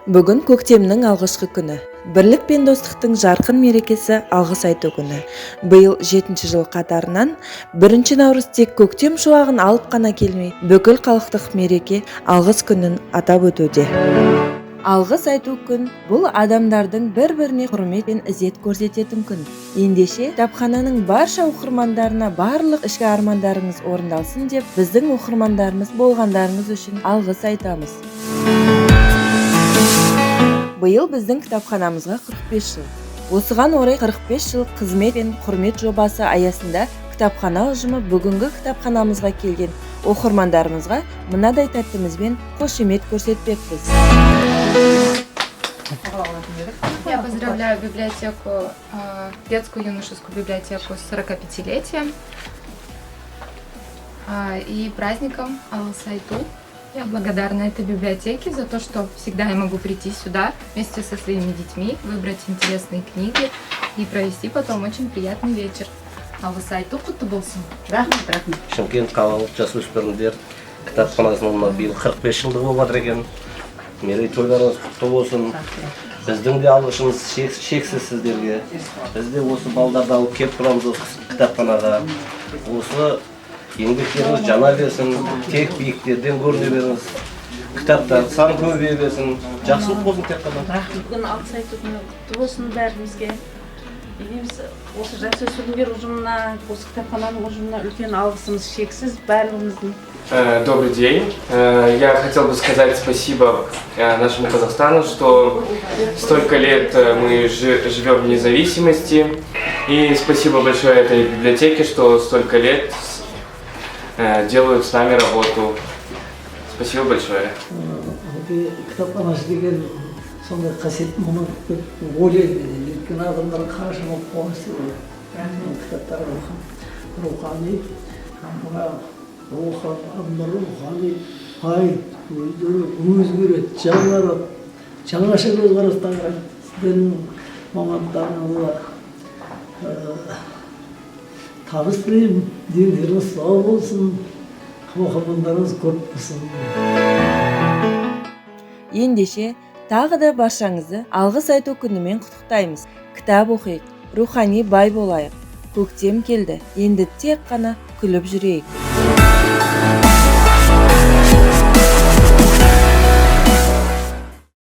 Бүгін көктемнің алғашқы күні. Бірлік пен достықтың жарқын мерекесі алғыс айту күні. Биыл 7-ші жыл қатарынан 1 наурыз тек көктем шуағын алып қана келмей, бүкіл халықтық мереке алғыс күнін атап өтуде. Алғыс айту күн бұл адамдардың бір-біріне құрмет пен ізет көрсететін күн. Ендеше кітапхананың барша оқырмандарына барлық ішкі армандарыңыз орындалсын деп, біздің оқырмандарымыз болғандарыңыз үшін алғыс айтамыз. Биыл біздің кітапханамызға 45 жыл. Осыған орай 45 жыл қызмет пен құрмет жобасы аясында кітапхана ұжымы бүгінгі кітапханамызға келген оқырмандарымызға мынадай тәттімізбен қошемет көрсетпекпіз. Я поздравляю библиотеку, детскую юношескую библиотеку с 45-летием и праздником Алсайту. Я благодарна этой библиотеке за то, что всегда я могу прийти сюда вместе со своими детьми, выбрать интересные книги и провести потом очень приятный вечер. Алсайту құтты болсын. Рахмет. Шымкент қалалық жасөспірімдер кітапханасының биыл 45 жылдығы болып жатыр екен. Мерейтойларыңыз құтты болсын. Біздің де алғысымыз шексіз сіздерге. Біз де осы балдарды алып келіп тұрамыз осы кітапханаға. Осы еңбектеріңіз жана берсін, тек биіктерден көріне беріңіз. Кітаптар сан көбейе берсін. Жақсылық болсын тек қана. Рахмет. Бүгін Алсайту күні құтты болсын бәрімізге. Біз осы жасөспірімдер ұжымына, осы кітапхананың ұжымына үлкен алғысымыз шексіз барлығымыздың. Добрый день. Я хотел бы сказать спасибо нашему Казахстану, что столько лет мы живем в независимости. И спасибо большое этой библиотеке, что столько лет делают с нами работу. Спасибо большое. Кітапханасы деген сондай қасиет мұны ойлаймын. Өйткені адамдар қаншама қуанышты кітаптар рухани, рухани, өздері өзгереді, жаңарады, жаңаша көзқарастан сіздердің мамандарыңызға табыс тілеймін, дендеріңіз сау болсын, оқырмандарыңыз көп болсын. Ендеше тағы да баршаңызды алғыс айту күнімен құттықтаймыз. Кітап оқиық, рухани бай болайық. Көктем келді, енді тек қана күліп жүрейік.